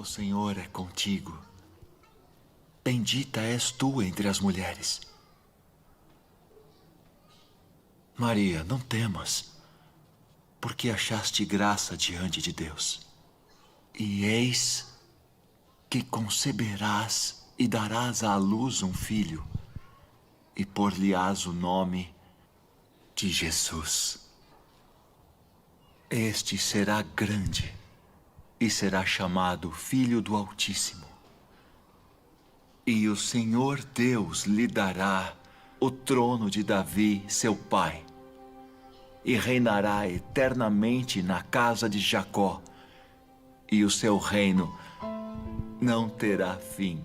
O Senhor é contigo. Bendita és tu entre as mulheres. Maria, não temas, porque achaste graça diante de Deus. E eis que conceberás e darás à luz um filho, e por-lhe-ás o nome de Jesus. Este será grande e será chamado Filho do Altíssimo. E o Senhor Deus lhe dará o trono de Davi, seu pai, e reinará eternamente na casa de Jacó, e o seu reino não terá fim.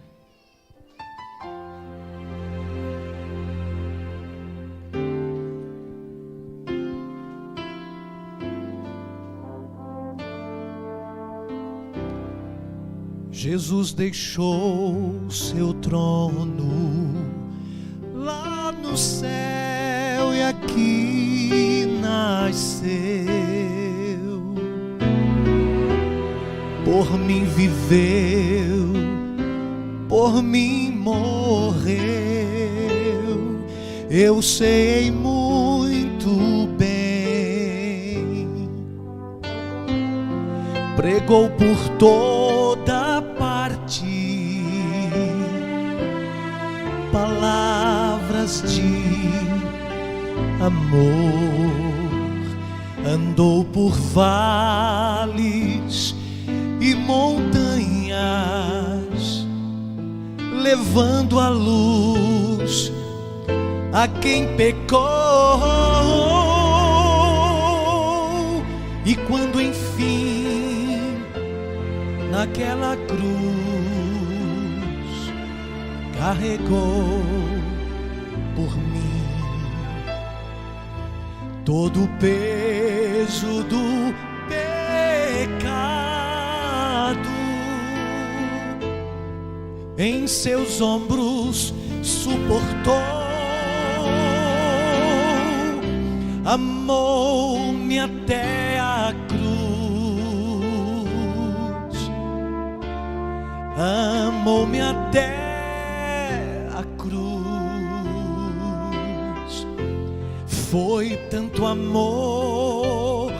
Jesus deixou seu trono lá no céu e aqui nasceu. Por mim viveu, por mim morreu. Eu sei muito bem. Pregou por toda parte palavras de amor. Andou por vales e montanhas, levando a luz a quem pecou. E quando enfim naquela cruz carregou por mim todo o peso do pecado, em seus ombros suportou. Amou-me até a cruz, amou-me até a cruz. Foi tanto amor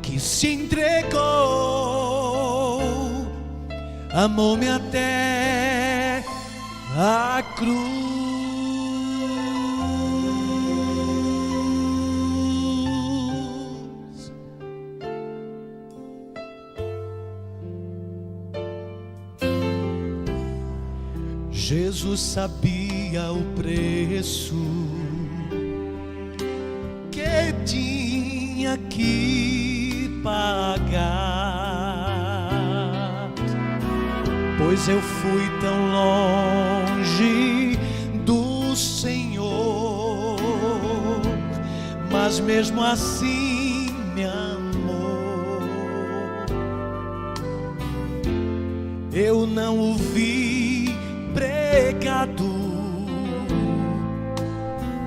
que se entregou, amou-me até a cruz. Jesus sabia o preço que tinha que pagar, pois eu fui tão longe do Senhor, mas mesmo assim me amou. Eu não o vi pregado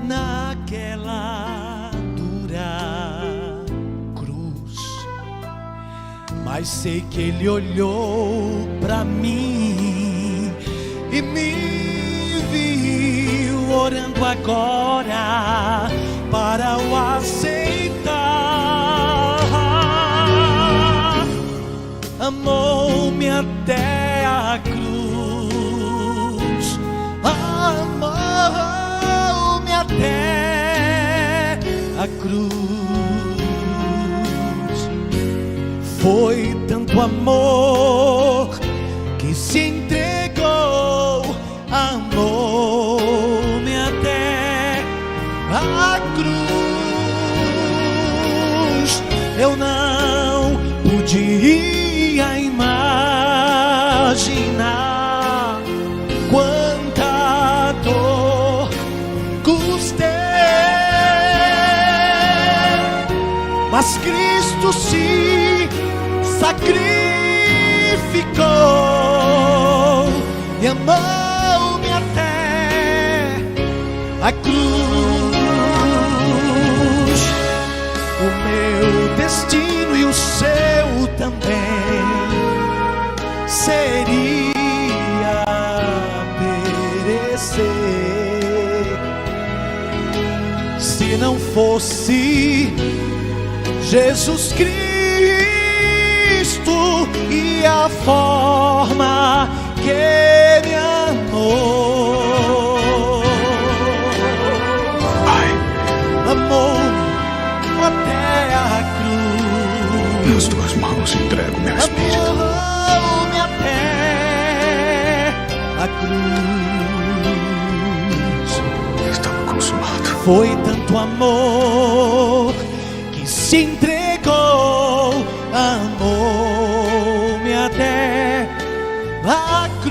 naquela dura cruz, mas sei que ele olhou pra mim e me viu orando agora para o aceitar. Amou-me até a cruz, amou-me até a cruz. Foi tanto amor que se entregou, amou-me até a cruz. Eu não podia imaginar quanta dor custei, mas Cristo se sacrificou e amou-me até a cruz. O meu destino e o seu também seria perecer se não fosse Jesus Cristo e a forma que me amou. Pai, Amou-me até a cruz. nas tuas mãos entrego meu espírito. Amou-me até a cruz. Estava consumado. Foi tanto amor que se entregou, amou-me até a cruz.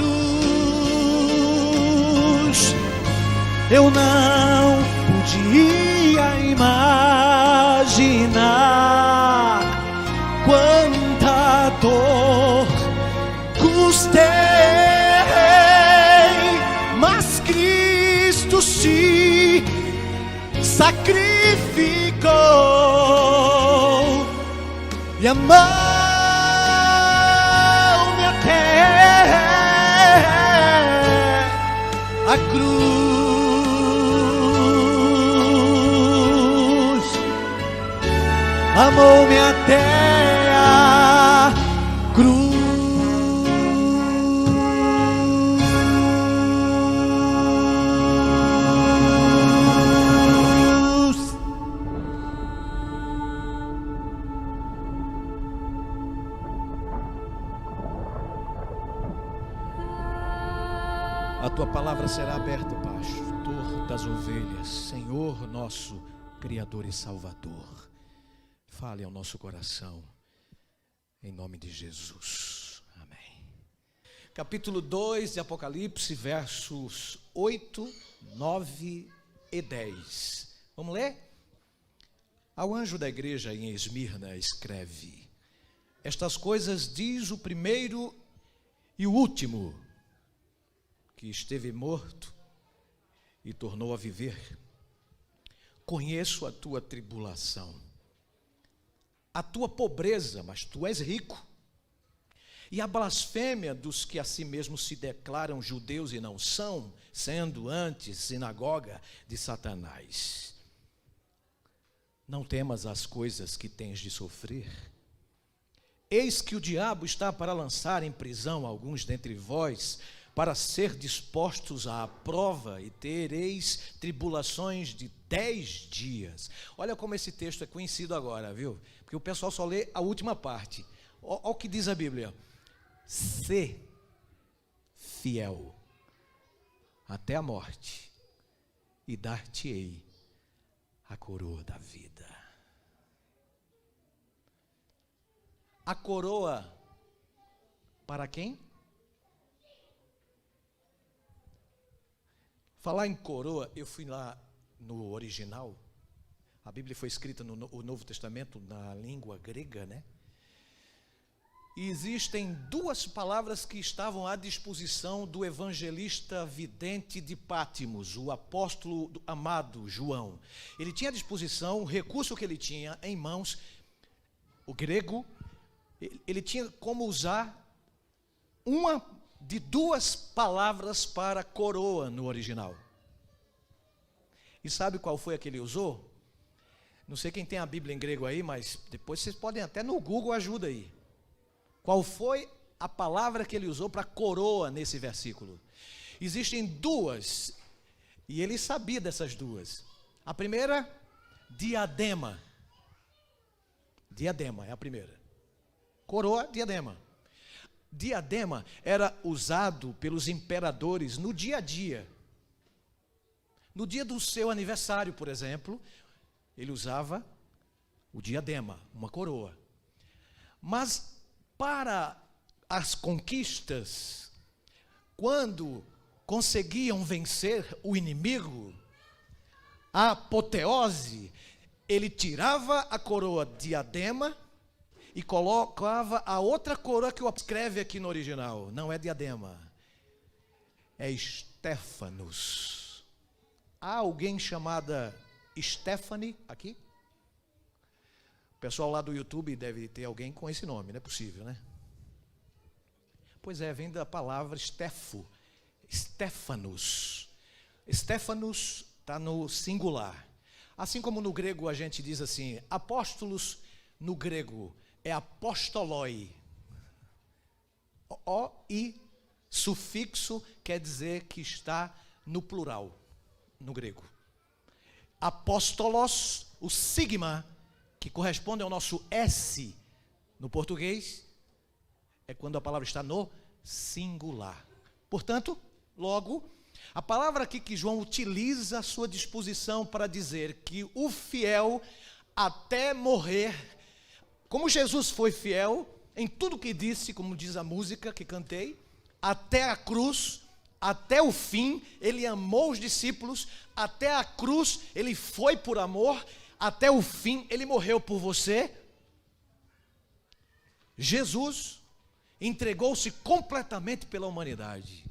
Eu não podia imaginar quanta dor custei, mas Cristo se sacrificou e amou-me até a cruz. Amou-me até a cruz. A tua palavra será aberta, pastor das ovelhas, Senhor nosso Criador e Salvador. Fale ao nosso coração, em nome de Jesus. Amém. Capítulo 2 de Apocalipse, versos 8, 9 e 10. Vamos ler? Ao anjo da igreja em Esmirna escreve: estas coisas diz o primeiro e o último, que esteve morto e tornou a viver. Conheço a tua tribulação, a tua pobreza, mas tu és rico, e a blasfêmia dos que a si mesmos se declaram judeus e não são, sendo antes sinagoga de Satanás. Não temas as coisas que tens de sofrer. Eis que o diabo está para lançar em prisão alguns dentre vós, para ser dispostos à prova, e tereis tribulações de 10 dias. Olha como esse texto é conhecido agora, viu? Porque o pessoal só lê a última parte. Olha o que diz a Bíblia: sê fiel até a morte, e dar-te-ei a coroa da vida. A coroa para quem? Falar em coroa, eu fui lá no original. A Bíblia foi escrita no Novo Testamento na língua grega, né? E existem duas palavras que estavam à disposição do evangelista vidente de Pátimos, o apóstolo amado João. Ele tinha à disposição o recurso que ele tinha em mãos, o grego. Ele tinha como usar uma de duas palavras para coroa no original. E sabe qual foi a que ele usou? Não sei quem tem a Bíblia em grego aí, mas depois vocês podem até no Google ajuda aí. Qual foi a palavra que ele usou para coroa nesse versículo? Existem duas, e ele sabia dessas duas. A primeira, diadema. Diadema é a primeira. Coroa, diadema. Diadema era usado pelos imperadores no dia a dia. No dia do seu aniversário, por exemplo, ele usava o diadema, uma coroa. Mas para as conquistas, quando conseguiam vencer o inimigo, a apoteose, ele tirava a coroa diadema e colocava a outra coroa que o escreve aqui no original. Não é diadema, é Stéphanos. Há alguém chamada Stephanie aqui? O pessoal lá do YouTube deve ter alguém com esse nome, não é possível, né? Pois é, vem da palavra Stéphanos. Stéphanos está no singular. Assim como no grego a gente diz assim, apóstolos no grego é apostoloi. O-I, sufixo, quer dizer que está no plural, no grego. Apóstolos, o sigma, que corresponde ao nosso S no português, é quando a palavra está no singular. Portanto, logo, a palavra aqui que João utiliza à sua disposição para dizer que o fiel até morrer, como Jesus foi fiel em tudo que disse, como diz a música que cantei, até a cruz, até o fim, ele amou os discípulos, até a cruz, ele foi por amor, até o fim, ele morreu por você. Jesus entregou-se completamente pela humanidade.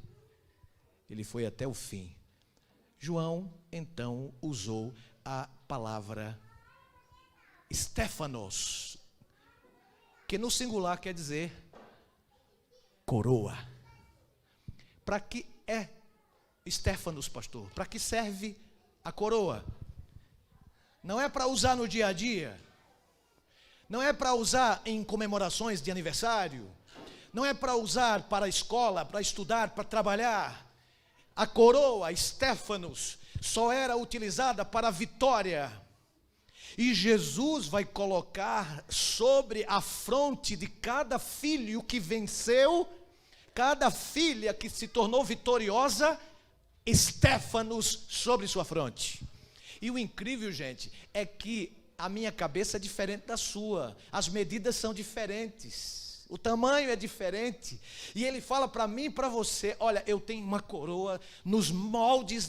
Ele foi até o fim. João, então, usou a palavra Stéphanos, que no singular quer dizer coroa. Para que é Stéphanos, pastor? Para que serve a coroa? Não é para usar no dia a dia. Não é para usar em comemorações de aniversário. Não é para usar para a escola, para estudar, para trabalhar. A coroa, Stéphanos, só era utilizada para a vitória. E Jesus vai colocar sobre a fronte de cada filho que venceu, cada filha que se tornou vitoriosa, Stéphanos sobre sua fronte. E o incrível, gente, é que a minha cabeça é diferente da sua. As medidas são diferentes. O tamanho é diferente. E ele fala para mim e para você, olha, eu tenho uma coroa nos moldes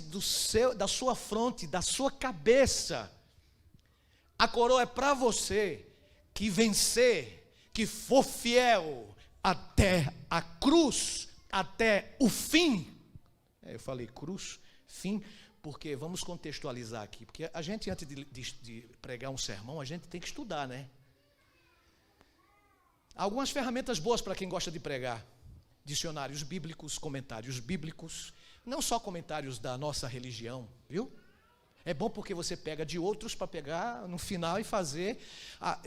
da sua fronte, da sua cabeça. A coroa é para você que vencer, que for fiel até a cruz, até o fim. Eu falei cruz, fim, porque vamos contextualizar aqui. Porque a gente, antes de pregar um sermão, a gente tem que estudar, né? Algumas ferramentas boas para quem gosta de pregar. Dicionários bíblicos, comentários bíblicos. Não só comentários da nossa religião, viu? É bom porque você pega de outros para pegar no final e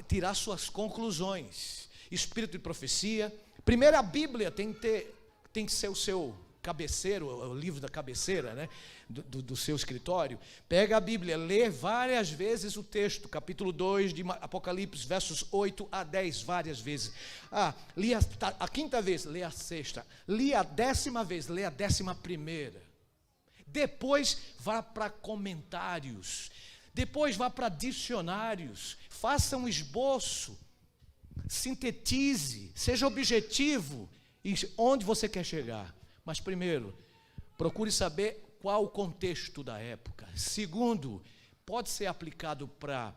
tirar suas conclusões. Espírito de profecia. Primeiro, a Bíblia tem que ser o seu cabeceiro, o livro da cabeceira, né? Do seu escritório. Pega a Bíblia, lê várias vezes o texto, capítulo 2 de Apocalipse, versos 8 a 10, várias vezes. Li a quinta vez, lê a sexta. Li a 10ª vez, lê a 11ª. Depois vá para comentários, depois vá para dicionários, faça um esboço, sintetize, seja objetivo em onde você quer chegar. Mas primeiro, procure saber qual o contexto da época. Segundo, pode ser aplicado para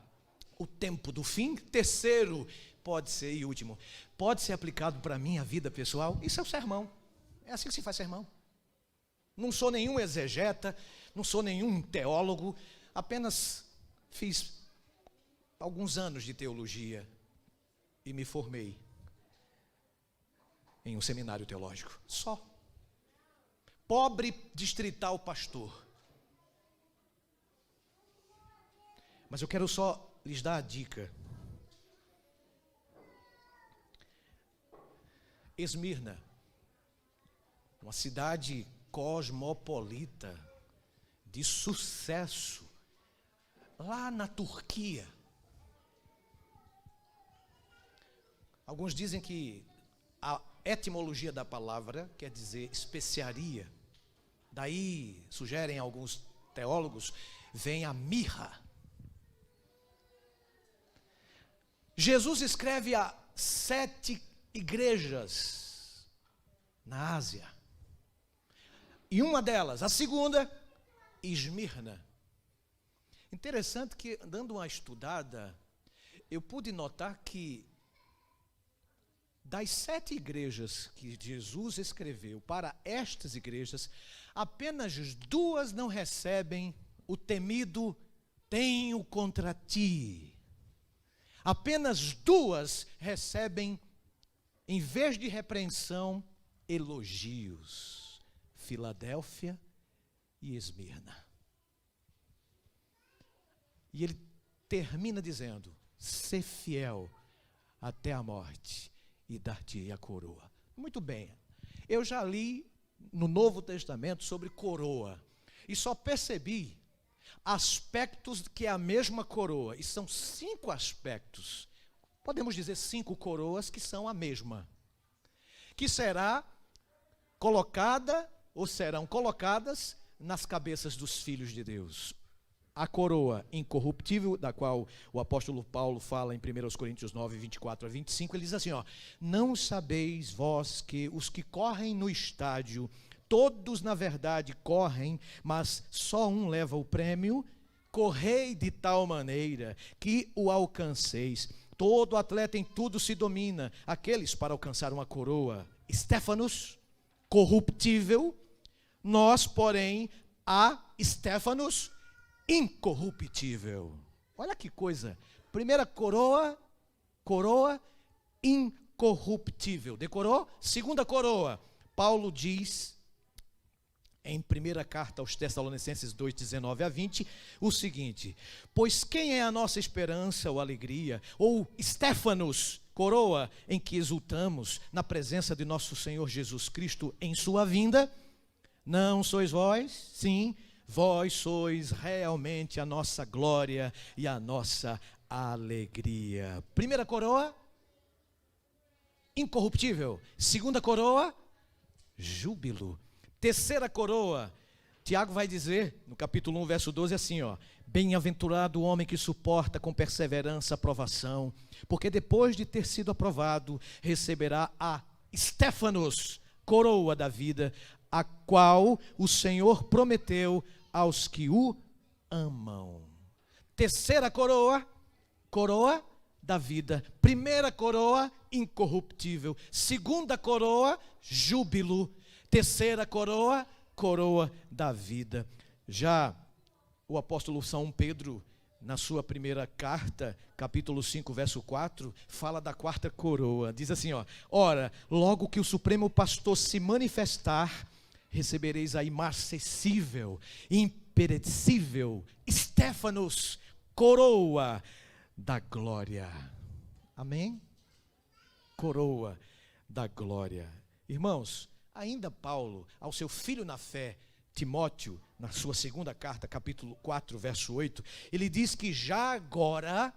o tempo do fim. Terceiro, pode ser, e último, pode ser aplicado para a minha vida pessoal. Isso é o sermão, é assim que se faz sermão. Não sou nenhum exegeta, não sou nenhum teólogo, apenas fiz alguns anos de teologia e me formei em um seminário teológico, só. Pobre distrital pastor. Mas eu quero só lhes dar a dica. Esmirna, uma cidade cosmopolita, de sucesso, lá na Turquia. Alguns dizem que a etimologia da palavra quer dizer especiaria. Daí, sugerem alguns teólogos, vem a mirra. Jesus escreve a 7 igrejas na Ásia. E uma delas, a segunda, Esmirna. Interessante que, dando uma estudada, eu pude notar que das 7 igrejas que Jesus escreveu para estas igrejas, apenas 2 não recebem o temido tenho contra ti. Apenas 2 recebem, em vez de repreensão, elogios: Filadélfia e Esmirna. E ele termina dizendo: ser fiel até a morte e dar-te a coroa. Muito bem, eu já li no Novo Testamento sobre coroa e só percebi aspectos que é a mesma coroa, e são 5 aspectos, podemos dizer 5 coroas que são a mesma, que será colocada ou serão colocadas nas cabeças dos filhos de Deus. A coroa incorruptível, da qual o apóstolo Paulo fala em 1 Coríntios 9, 24 a 25, ele diz assim, não sabeis vós que os que correm no estádio, todos na verdade correm, mas só um leva o prêmio? Correi de tal maneira que o alcanceis. Todo atleta em tudo se domina, aqueles para alcançar uma coroa, Estéfanos, corruptível, nós, porém, a Estéfanos, incorruptível. Olha que coisa. Primeira coroa incorruptível. Decorou? Segunda coroa. Paulo diz em primeira carta aos Tessalonicenses 2, 19 a 20, o seguinte: pois quem é a nossa esperança ou alegria, ou Estéfanos, coroa em que exultamos na presença de nosso Senhor Jesus Cristo em sua vinda? Não sois vós? Sim, vós sois realmente a nossa glória e a nossa alegria. Primeira coroa, incorruptível. Segunda coroa, júbilo. Terceira coroa, Tiago vai dizer, no capítulo 1, verso 12, assim, bem-aventurado o homem que suporta com perseverança a provação, porque depois de ter sido aprovado, receberá a Estéfanos, coroa da vida, a qual o Senhor prometeu aos que o amam. Terceira coroa, coroa da vida. Primeira coroa, incorruptível. Segunda coroa, júbilo. Terceira coroa, coroa da vida. Já o apóstolo São Pedro, na sua primeira carta, capítulo 5, verso 4, fala da quarta coroa. Diz assim, ora, logo que o Supremo Pastor se manifestar, recebereis a imarcessível, imperecível, Estéfanos, coroa da glória. Amém? Coroa da glória. Irmãos, ainda Paulo, ao seu filho na fé, Timóteo, na sua segunda carta, capítulo 4, verso 8, ele diz que já agora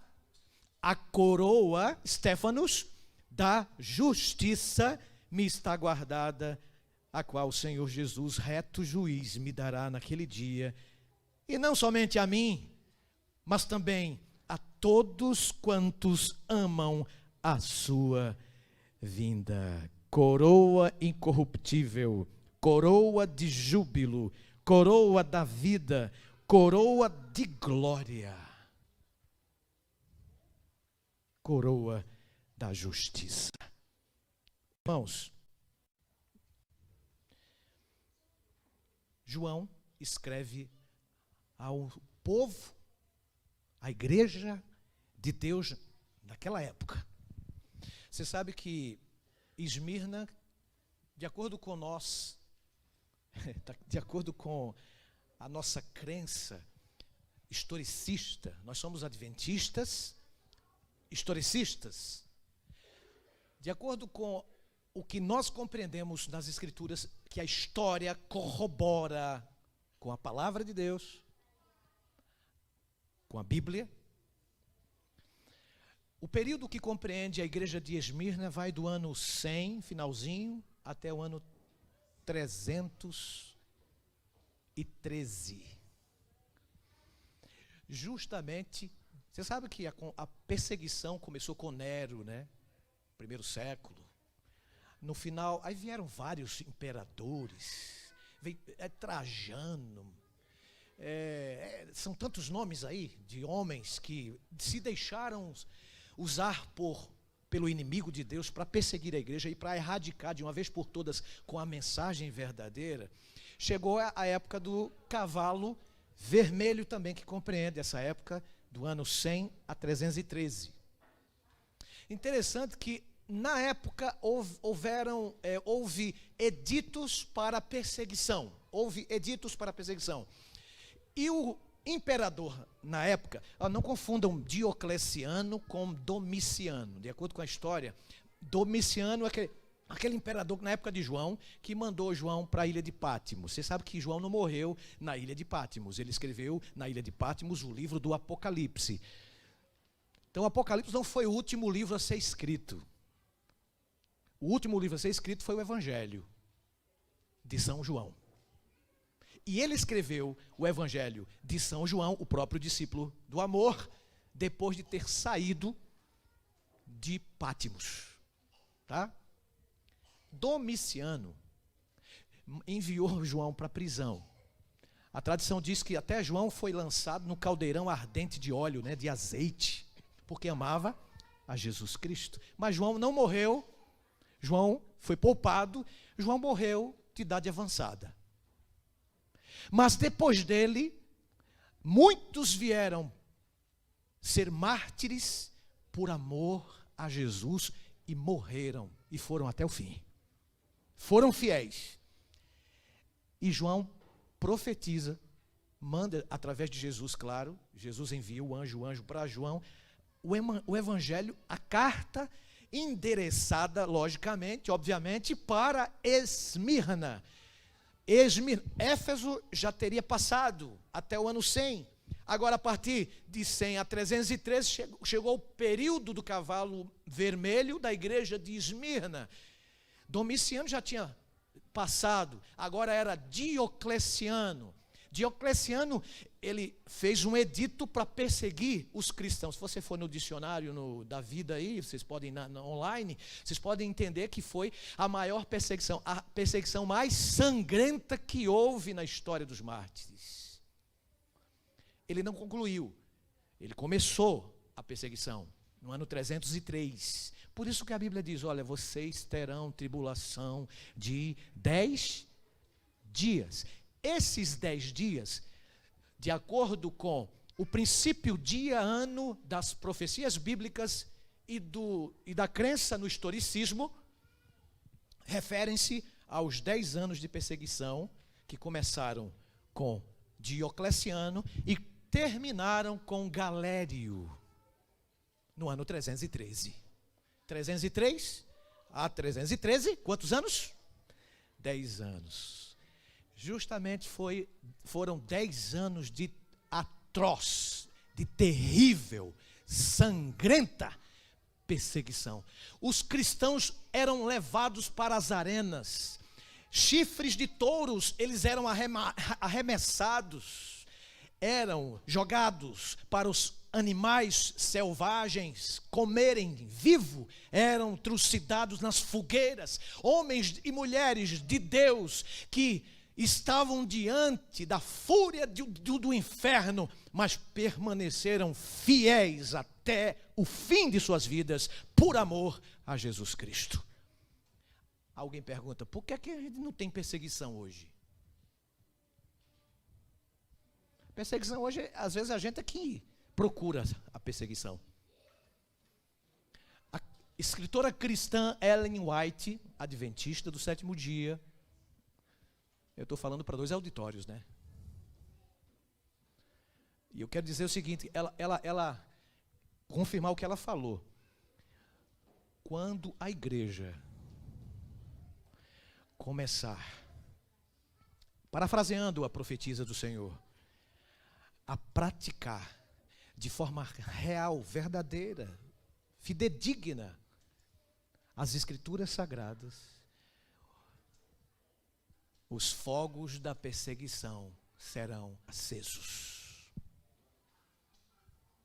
a coroa, Estéfanos, da justiça me está guardada, a qual o Senhor Jesus, reto juiz, me dará naquele dia, e não somente a mim, mas também a todos quantos amam a sua vinda. Coroa incorruptível, coroa de júbilo, coroa da vida, coroa de glória, coroa da justiça. Irmãos, João escreve ao povo, à igreja de Deus naquela época. Você sabe que Esmirna, de acordo com nós, de acordo com a nossa crença historicista, nós somos adventistas, historicistas. De acordo com o que nós compreendemos nas Escrituras, que a história corrobora com a palavra de Deus, com a Bíblia. O período que compreende a igreja de Esmirna vai do ano 100, finalzinho, até o ano 313. Justamente, você sabe que a perseguição começou com Nero, né? Primeiro século. No final, aí vieram vários imperadores, Trajano, são tantos nomes aí de homens que se deixaram usar pelo inimigo de Deus para perseguir a igreja e para erradicar de uma vez por todas com a mensagem verdadeira. Chegou a época do cavalo vermelho também, que compreende essa época do ano 100 a 313. Interessante que na época houve editos para perseguição. Houve editos para perseguição. E o imperador, na época, não confundam Diocleciano com Domiciano. De acordo com a história, Domiciano é aquele imperador na época de João, que mandou João para a ilha de Patmos. Você sabe que João não morreu na ilha de Patmos. Ele escreveu na ilha de Patmos o livro do Apocalipse. Então o Apocalipse não foi o último livro a ser escrito. O último livro a ser escrito foi o Evangelho de São João. E ele escreveu o Evangelho de São João, o próprio discípulo do amor, depois de ter saído de Patmos. Tá? Domiciano enviou João para a prisão. A tradição diz que até João foi lançado no caldeirão ardente de óleo, né, de azeite, porque amava a Jesus Cristo. Mas João não morreu, João foi poupado, João morreu de idade avançada. Mas depois dele, muitos vieram ser mártires por amor a Jesus e morreram e foram até o fim. Foram fiéis. E João profetiza, manda através de Jesus, claro, Jesus envia o anjo para João, o evangelho, a carta endereçada, logicamente, obviamente, para Esmirna. Éfeso já teria passado até o ano 100. Agora, a partir de 100 a 313, chegou o período do cavalo vermelho da igreja de Esmirna. Domiciano já tinha passado, agora era Diocleciano. Diocleciano, ele fez um edito para perseguir os cristãos. Se você for no dicionário da vida aí, vocês podem online, vocês podem entender que foi a maior perseguição, a perseguição mais sangrenta que houve na história dos mártires. Ele não concluiu, ele começou a perseguição no ano 303. Por isso que a Bíblia diz, olha, vocês terão tribulação de 10 dias. Esses 10 dias, de acordo com o princípio dia-ano das profecias bíblicas e da crença no historicismo, referem-se aos 10 anos de perseguição que começaram com Diocleciano e terminaram com Galério, no ano 313. 303 a 313, quantos anos? 10 anos. Justamente foram 10 anos de atroz, de terrível, sangrenta perseguição. Os cristãos eram levados para as arenas, chifres de touros, eles eram arremessados, eram jogados para os animais selvagens comerem vivo, eram trucidados nas fogueiras. Homens e mulheres de Deus que estavam diante da fúria do inferno, mas permaneceram fiéis até o fim de suas vidas, por amor a Jesus Cristo. Alguém pergunta, por que a gente não tem perseguição hoje? Perseguição hoje, às vezes a gente é que procura a perseguição. A escritora cristã Ellen White, adventista do sétimo dia, eu estou falando para 2 auditórios, né? E eu quero dizer o seguinte, ela confirmar o que ela falou. Quando a igreja começar, parafraseando a profetisa do Senhor, a praticar de forma real, verdadeira, fidedigna, as escrituras sagradas, os fogos da perseguição serão acesos.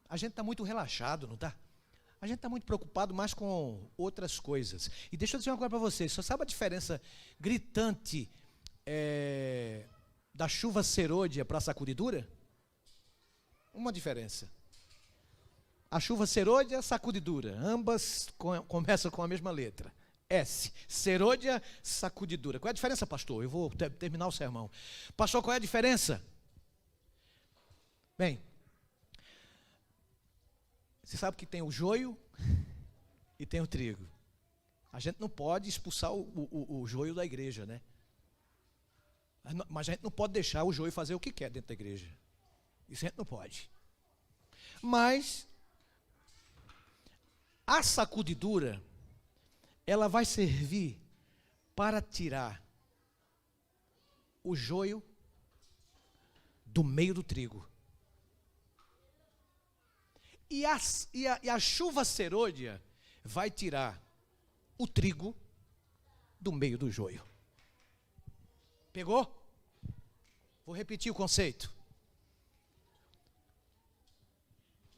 A gente está muito relaxado, não está? A gente está muito preocupado mais com outras coisas. E deixa eu dizer uma coisa para vocês, você sabe a diferença gritante da chuva serôdia para a sacudidura? Uma diferença. A chuva serôdia, sacudidura, ambas começam com a mesma letra. S, serôdia, sacudidura. Qual é a diferença, pastor? Eu vou terminar o sermão. Pastor, qual é a diferença? Bem, você sabe que tem o joio e tem o trigo. A gente não pode expulsar o joio da igreja, né? Mas a gente não pode deixar o joio fazer o que quer dentro da igreja. Isso a gente não pode. Mas a sacudidura, ela vai servir para tirar o joio do meio do trigo. E a chuva serôdia vai tirar o trigo do meio do joio. Pegou? Vou repetir o conceito.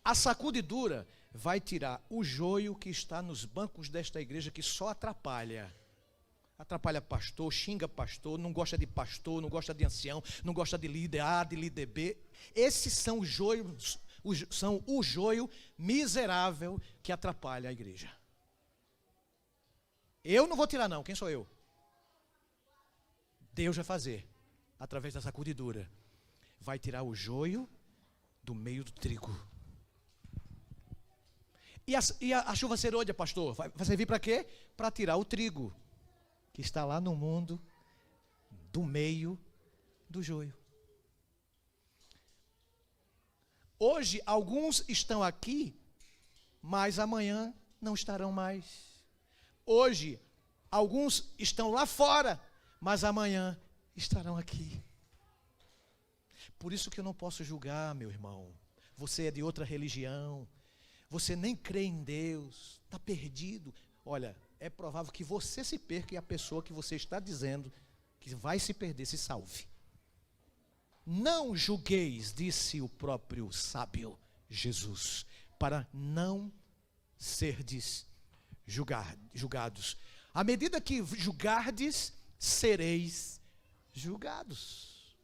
A sacudidura vai tirar o joio que está nos bancos desta igreja, que só atrapalha. Atrapalha pastor, xinga pastor, não gosta de pastor, não gosta de ancião, não gosta de líder A, de líder B. Esses são os joios, são o joio miserável que atrapalha a igreja. Eu não vou tirar não, quem sou eu? Deus vai fazer, através da sacudidura. Vai tirar o joio do meio do trigo. E a chuva serôdia, pastor, vai servir para quê? Para tirar o trigo que está lá no mundo, do meio do joio. Hoje, alguns estão aqui, mas amanhã não estarão mais. Hoje, alguns estão lá fora, mas amanhã estarão aqui. Por isso que eu não posso julgar, meu irmão. Você é de outra religião, você nem crê em Deus, está perdido. Olha, é provável que você se perca e a pessoa que você está dizendo que vai se perder se salve. Não julgueis, disse o próprio sábio Jesus, para não serdes julgados. À medida que julgardes, sereis julgados.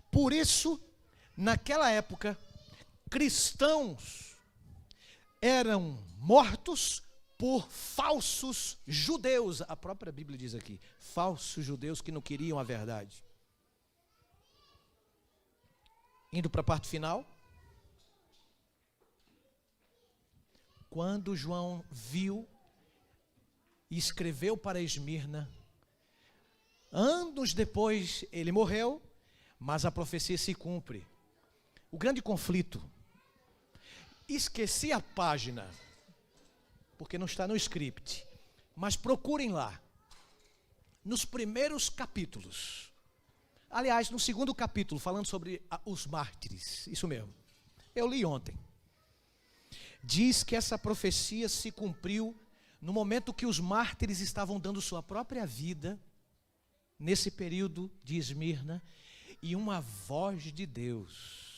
Por isso, naquela época, cristãos eram mortos por falsos judeus. A própria Bíblia diz aqui, falsos judeus que não queriam a verdade. Indo para a parte final. Quando João viu e escreveu para Esmirna, anos depois ele morreu, mas a profecia se cumpre. O grande conflito. Esqueci a página, porque não está no script, mas procurem lá, nos primeiros capítulos. Aliás, no segundo capítulo, falando sobre os mártires, isso mesmo, eu li ontem. Diz que essa profecia se cumpriu no momento que os mártires estavam dando sua própria vida, nesse período de Esmirna, e uma voz de Deus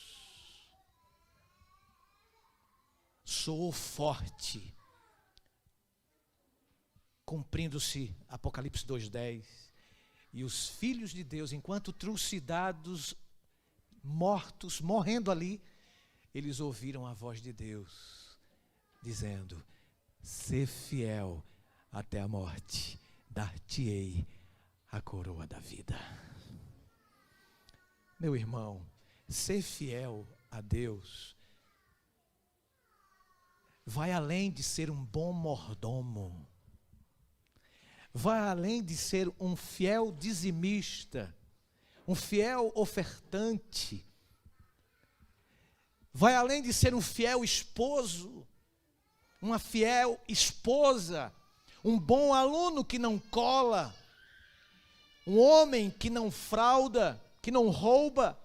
soou forte, cumprindo-se Apocalipse 2:10, e os filhos de Deus, enquanto trucidados, mortos, morrendo ali, eles ouviram a voz de Deus, dizendo: sê fiel até a morte, dar-te-ei a coroa da vida. Meu irmão, ser fiel a Deus vai além de ser um bom mordomo, vai além de ser um fiel dizimista, um fiel ofertante, vai além de ser um fiel esposo, uma fiel esposa, um bom aluno que não cola, um homem que não frauda, que não rouba.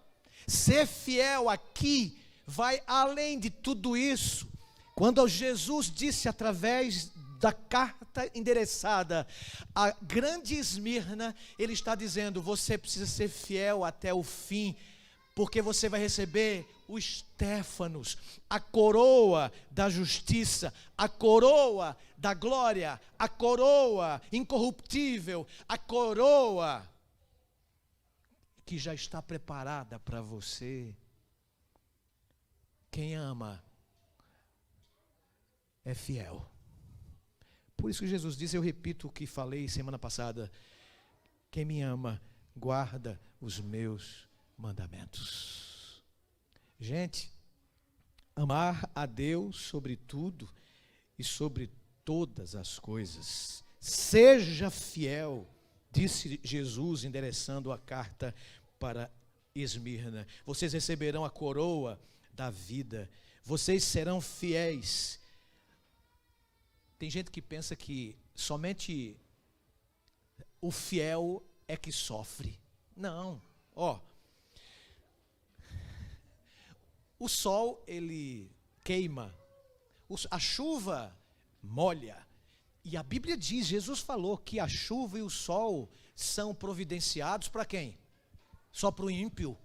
Ser fiel aqui vai além de tudo isso. Quando Jesus disse através da carta endereçada à grande Esmirna, ele está dizendo: você precisa ser fiel até o fim, porque você vai receber o Stéfanos, a coroa da justiça, a coroa da glória, a coroa incorruptível, a coroa que já está preparada para você. Quem ama é fiel. Por isso que Jesus diz, eu repito o que falei semana passada: quem me ama, guarda os meus mandamentos. Gente, amar a Deus sobre tudo e sobre todas as coisas. Seja fiel, disse Jesus, endereçando a carta para Esmirna. Vocês receberão a coroa da vida. Vocês serão fiéis. Tem gente que pensa que somente o fiel é que sofre. Não. O sol, ele queima. A chuva molha. E a Bíblia diz, Jesus falou que a chuva e o sol são providenciados para quem? Só para o ímpio?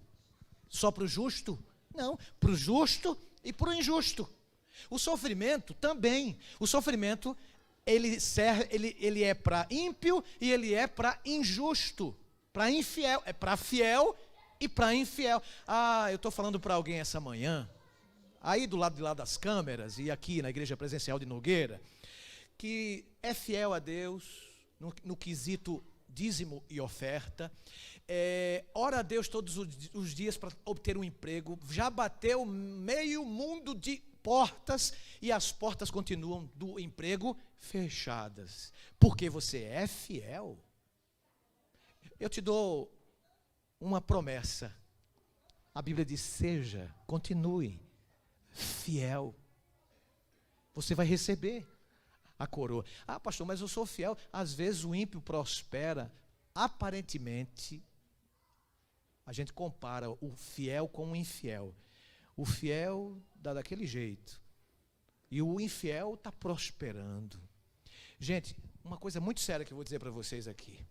Só para o justo? Não, para o justo e para o injusto. O sofrimento também. O sofrimento, ele é para ímpio e ele é para injusto. Para infiel, é para fiel e para infiel. Eu estou falando para alguém essa manhã, aí do lado de lá das câmeras e aqui na igreja presencial de Nogueira, que é fiel a Deus no quesito dízimo e oferta, ora a Deus todos os dias para obter um emprego, já bateu meio mundo de portas e as portas continuam do emprego fechadas, porque você é fiel. Eu te dou uma promessa, a Bíblia diz, continue fiel, você vai receber a coroa. Pastor, mas eu sou fiel. Às vezes o ímpio prospera. Aparentemente, a gente compara o fiel com o infiel. O fiel dá daquele jeito. E o infiel está prosperando. Gente, uma coisa muito séria que eu vou dizer para vocês aqui.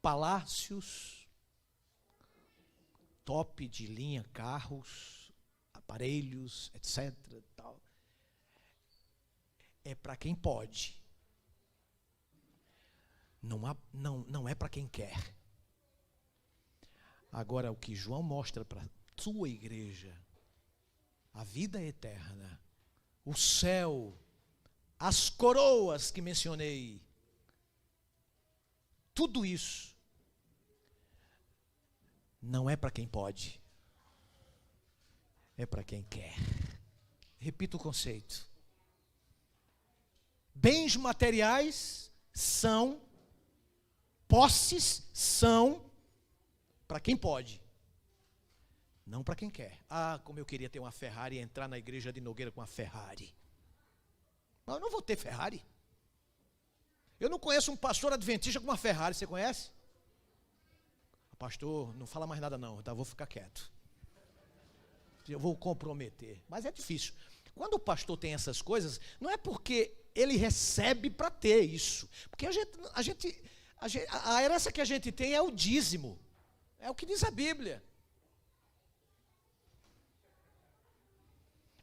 Palácios, top de linha, carros, aparelhos, etc. Tal. É para quem pode. Não é para quem quer. Agora, o que João mostra para a sua igreja, a vida eterna, o céu, as coroas que mencionei, tudo isso não é para quem pode, é para quem quer. Repito o conceito. Bens materiais são, posses são para quem pode, não para quem quer. Como eu queria ter uma Ferrari e entrar na igreja de Nogueira com uma Ferrari. Mas eu não vou ter Ferrari. Eu não conheço um pastor adventista com uma Ferrari, você conhece? Pastor, não fala mais nada não, vou ficar quieto. Eu vou comprometer. Mas é difícil. Quando o pastor tem essas coisas, não é porque ele recebe para ter isso. Porque a herança que a gente tem é o dízimo. É o que diz a Bíblia.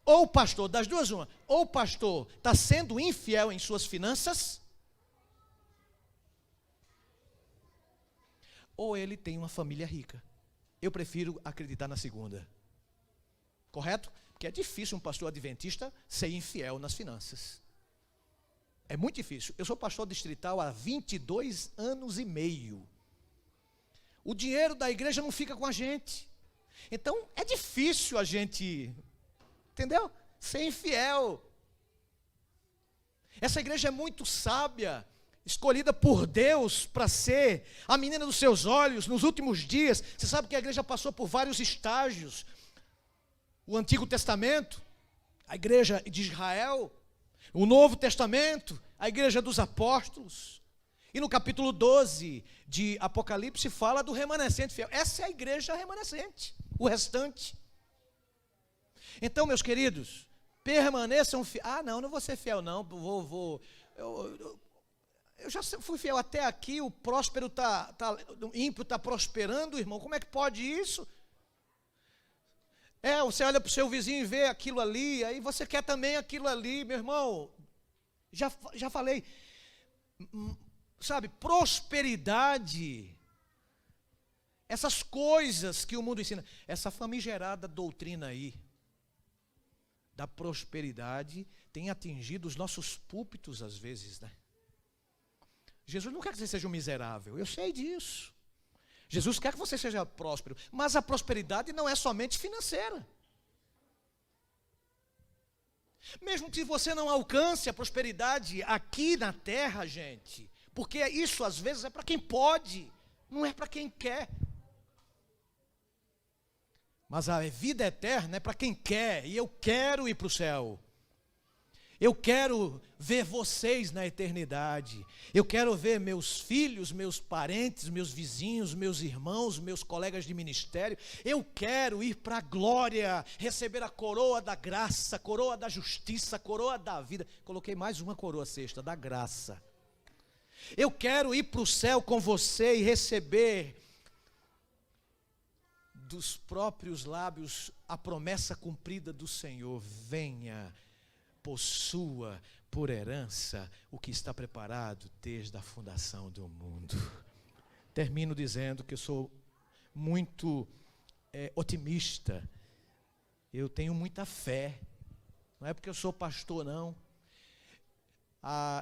Ou o pastor, das duas uma, ou o pastor está sendo infiel em suas finanças, ou ele tem uma família rica. Eu prefiro acreditar na segunda. Correto? Porque é difícil um pastor adventista ser infiel nas finanças. É muito difícil. Eu sou pastor distrital há 22 anos e meio. O dinheiro da igreja não fica com a gente. Então, é difícil a gente, entendeu? Ser infiel. Essa igreja é muito sábia, escolhida por Deus para ser a menina dos seus olhos nos últimos dias. Você sabe que a igreja passou por vários estágios. O Antigo Testamento, a igreja de Israel. O Novo Testamento, a igreja dos apóstolos. E no capítulo 12 de Apocalipse fala do remanescente fiel. Essa é a igreja remanescente, o restante. Então, meus queridos, permaneçam fiéis. Não vou ser fiel não, eu já fui fiel até aqui, o próspero o ímpio está prosperando, irmão, como é que pode isso? Você olha para o seu vizinho e vê aquilo ali, aí você quer também aquilo ali, meu irmão, já falei, sabe, prosperidade, essas coisas que o mundo ensina, essa famigerada doutrina aí, da prosperidade, tem atingido os nossos púlpitos às vezes, né? Jesus não quer que você seja um miserável, eu sei disso. Jesus quer que você seja próspero, mas a prosperidade não é somente financeira. Mesmo que você não alcance a prosperidade aqui na terra, gente, porque isso às vezes é para quem pode, não é para quem quer. Mas a vida eterna é para quem quer, e eu quero ir para o céu. Eu quero ver vocês na eternidade. Eu quero ver meus filhos, meus parentes, meus vizinhos, meus irmãos, meus colegas de ministério. Eu quero ir para a glória, receber a coroa da graça, a coroa da justiça, a coroa da vida. Coloquei mais uma coroa sexta, da graça. Eu quero ir para o céu com você e receber dos próprios lábios a promessa cumprida do Senhor. Venha, possua por herança o que está preparado desde a fundação do mundo. Termino dizendo que eu sou muito otimista. Eu tenho muita fé. Não é porque eu sou pastor, não.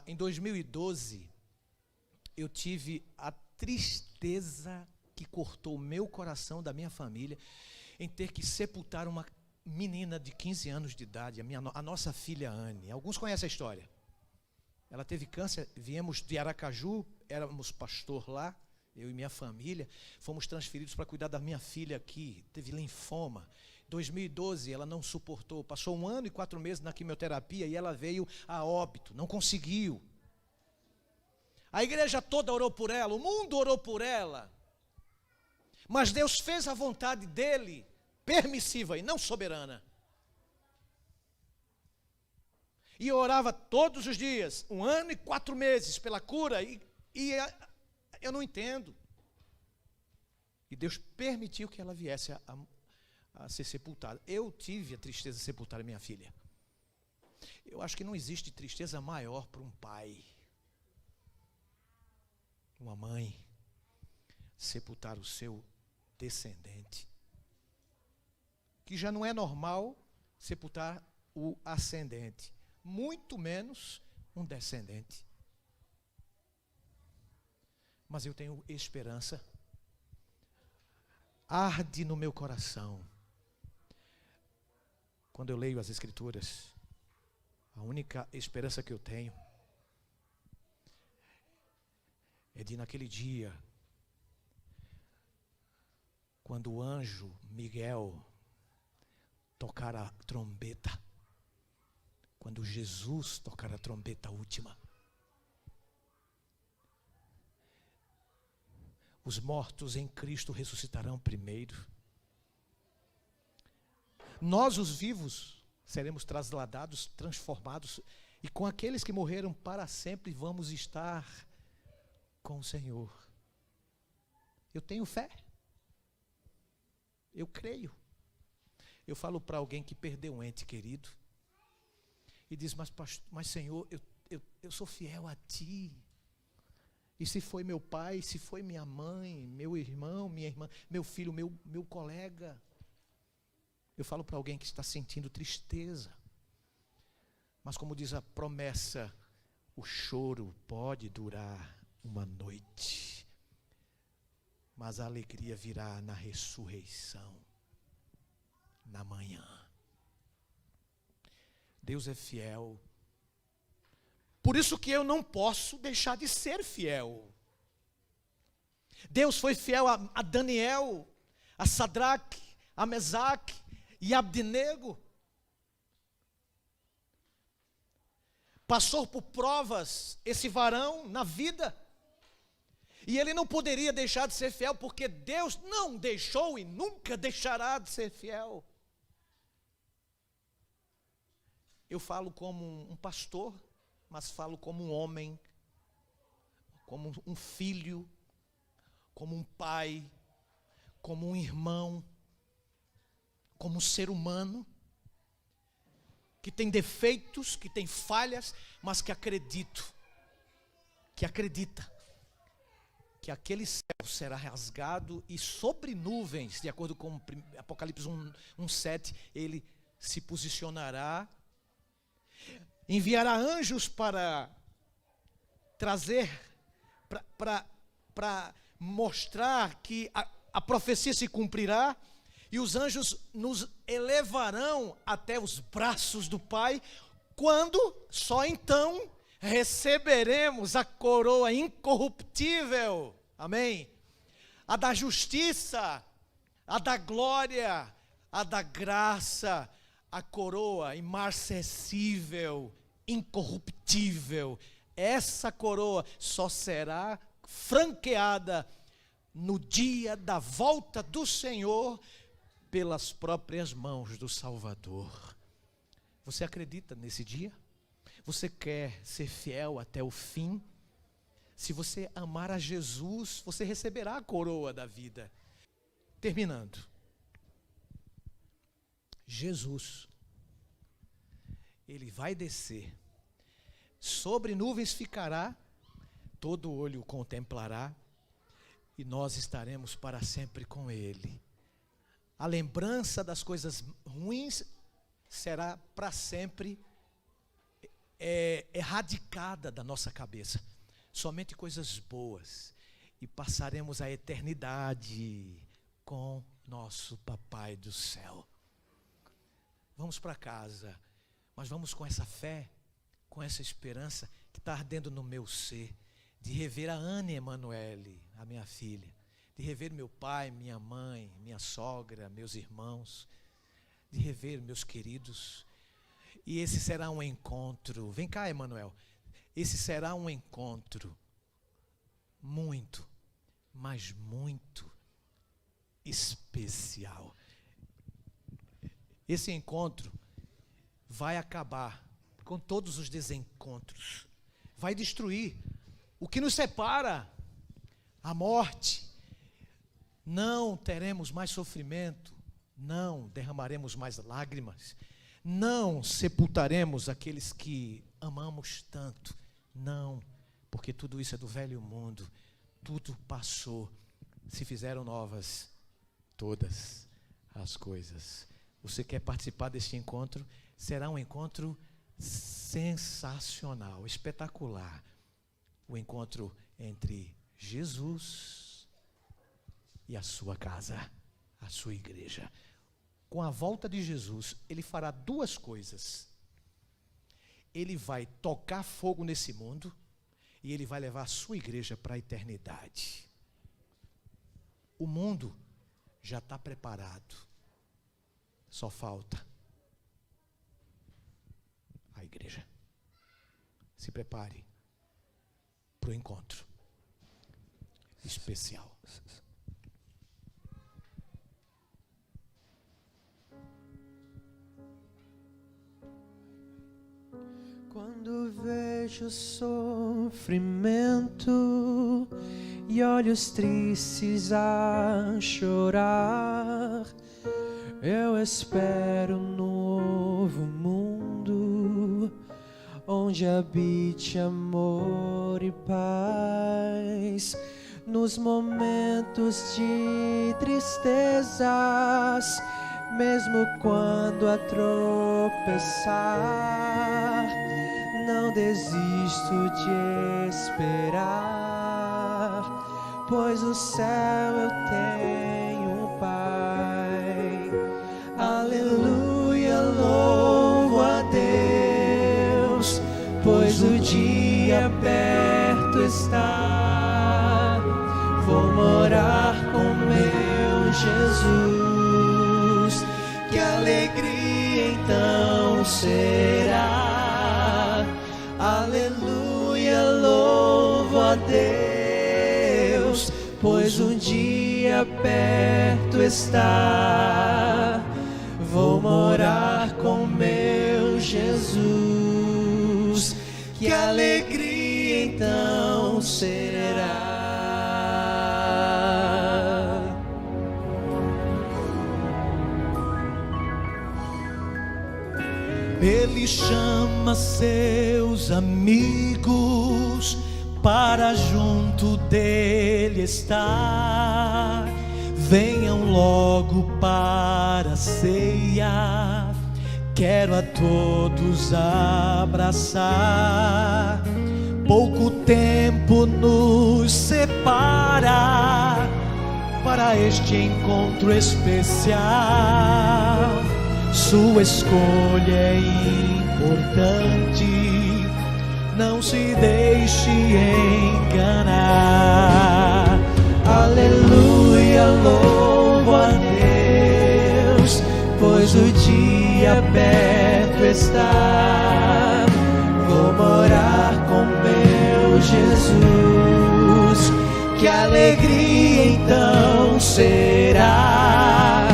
Em 2012, eu tive a tristeza que cortou o meu coração, da minha família, em ter que sepultar uma menina de 15 anos de idade, a nossa filha Anne. Alguns conhecem a história. Ela teve câncer, viemos de Aracaju, éramos pastor lá, eu e minha família, fomos transferidos para cuidar da minha filha aqui, teve linfoma. Em 2012, ela não suportou, passou 1 ano e 4 meses na quimioterapia e ela veio a óbito, não conseguiu. A igreja toda orou por ela, o mundo orou por ela, mas Deus fez a vontade dele, permissiva e não soberana. E eu orava todos os dias, 1 ano e 4 meses pela cura, e eu não entendo. E Deus permitiu que ela viesse a ser sepultada. Eu tive a tristeza de sepultar a minha filha. Eu acho que não existe tristeza maior para um pai, uma mãe, sepultar o seu descendente. Que já não é normal sepultar o ascendente, muito menos um descendente. Mas eu tenho esperança, arde no meu coração, quando eu leio as Escrituras. A única esperança que eu tenho é de naquele dia, quando o anjo Miguel tocar a trombeta, quando Jesus tocar a trombeta última, os mortos em Cristo ressuscitarão primeiro. Nós, os vivos, seremos trasladados, transformados, e com aqueles que morreram para sempre vamos estar com o Senhor. Eu tenho fé. Eu creio. Eu falo para alguém que perdeu um ente querido e diz, mas Senhor, eu sou fiel a Ti. E se foi meu pai, se foi minha mãe, meu irmão, minha irmã, meu filho, meu colega. Eu falo para alguém que está sentindo tristeza. Mas como diz a promessa, o choro pode durar uma noite, mas a alegria virá na ressurreição, na manhã. Deus é fiel. Por isso que eu não posso deixar de ser fiel. Deus foi fiel a Daniel, a Sadraque, a Mesaque e a Abdenego. Passou por provas esse varão na vida. E ele não poderia deixar de ser fiel, porque Deus não deixou e nunca deixará de ser fiel. Eu falo como um pastor, mas falo como um homem, como um filho, como um pai, como um irmão, como um ser humano, que tem defeitos, que tem falhas, mas que acredita, que aquele céu será rasgado e sobre nuvens, de acordo com Apocalipse 1:7, ele se posicionará, enviará anjos para trazer, para mostrar que a profecia se cumprirá, e os anjos nos elevarão até os braços do Pai, Quando? Só então receberemos a coroa incorruptível. Amém? A da justiça, a da glória, a da graça, a coroa imarcessível, incorruptível. Essa coroa só será franqueada no dia da volta do Senhor pelas próprias mãos do Salvador. Você acredita nesse dia? Você quer ser fiel até o fim? Se você amar a Jesus, você receberá a coroa da vida. Terminando. Jesus, ele vai descer. Sobre nuvens ficará, todo olho o contemplará, e nós estaremos para sempre com ele. A lembrança das coisas ruins será para sempre erradicada da nossa cabeça. Somente coisas boas. E passaremos a eternidade com nosso Papai do céu. Vamos para casa, mas vamos com essa fé, com essa esperança que está ardendo no meu ser, de rever a Ana Emanuele, a minha filha, de rever meu pai, minha mãe, minha sogra, meus irmãos, de rever meus queridos. E esse será um encontro, vem cá, Emanuel, esse será um encontro muito, mas muito especial. Esse encontro vai acabar com todos os desencontros, vai destruir o que nos separa, a morte. Não teremos mais sofrimento, não derramaremos mais lágrimas, não sepultaremos aqueles que amamos tanto, não, porque tudo isso é do velho mundo, tudo passou, se fizeram novas todas as coisas. Você quer participar deste encontro? Será um encontro sensacional, espetacular. O encontro entre Jesus e a sua casa, a sua igreja. Com a volta de Jesus, ele fará duas coisas. Ele vai tocar fogo nesse mundo e ele vai levar a sua igreja para a eternidade. O mundo já está preparado. Só falta a igreja. Se prepare para o encontro especial. Quando vejo sofrimento e olhos tristes a chorar, eu espero um novo mundo, onde habite amor e paz. Nos momentos de tristezas, mesmo quando a tropeçar, não desisto de esperar, pois o céu eu tenho um Pai. Aleluia, louvo a Deus, pois o dia perto está. Vou morar com meu Jesus, que alegria então será. Aleluia, louvo a Deus, pois um dia perto está. Vou morar com meu Jesus, que alegria então será. Ele chama seus amigos para junto dele estar. Venham logo para a ceia, quero a todos abraçar. Pouco tempo nos separa para este encontro especial. Sua escolha é importante, não se deixe enganar. Aleluia, louvo a Deus, pois o dia perto está. Vou morar com meu Jesus, que alegria então será.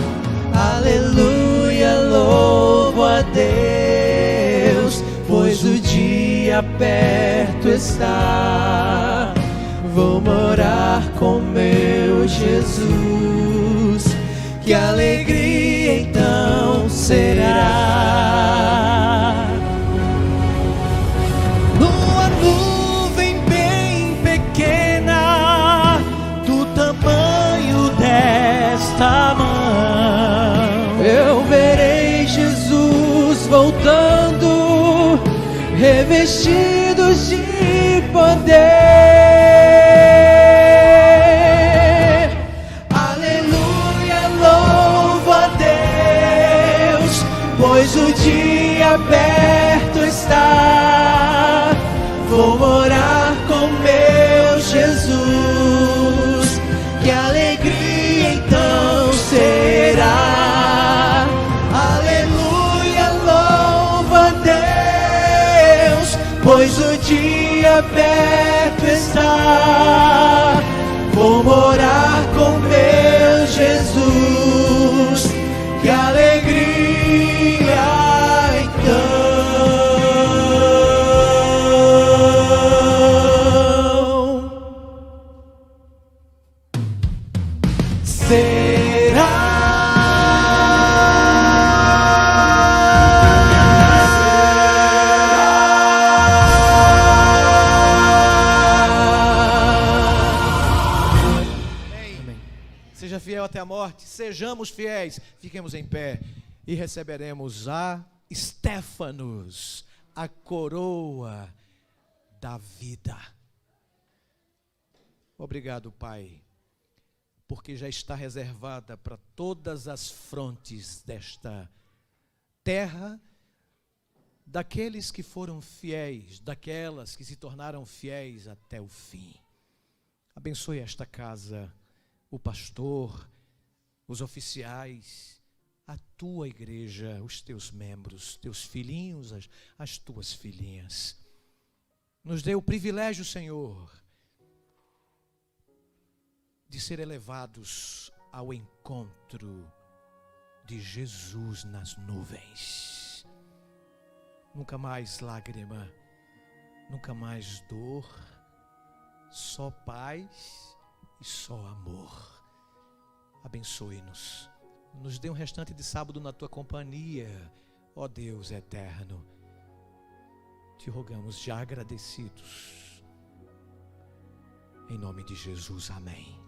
Aleluia, louvo a Deus, pois o dia perto está. Vou morar com meu Jesus, que alegria então será. Numa nuvem bem pequena, do tamanho desta mão, eu verei Jesus voltando, revestidos de poder. Aleluia, louvo a Deus, pois o dia perto está. Vou morar com meu Jesus, que alegria então será. Aleluia, louvo a Deus, pois o dia perto está. Vou morar com meu Jesus, que alegria então fiel até a morte, sejamos fiéis, fiquemos em pé e receberemos a Stéphanos, a coroa da vida. Obrigado, Pai, porque já está reservada para todas as frontes desta terra, daqueles que foram fiéis, daquelas que se tornaram fiéis até o fim. Abençoe esta casa, o pastor, os oficiais, a tua igreja, os teus membros, teus filhinhos, as tuas filhinhas. Nos dê o privilégio, Senhor, de ser elevados ao encontro de Jesus nas nuvens. Nunca mais lágrima, nunca mais dor, só paz e só amor. Abençoe-nos, nos dê um restante de sábado na tua companhia, ó Deus eterno. Te rogamos já agradecidos, em nome de Jesus, amém.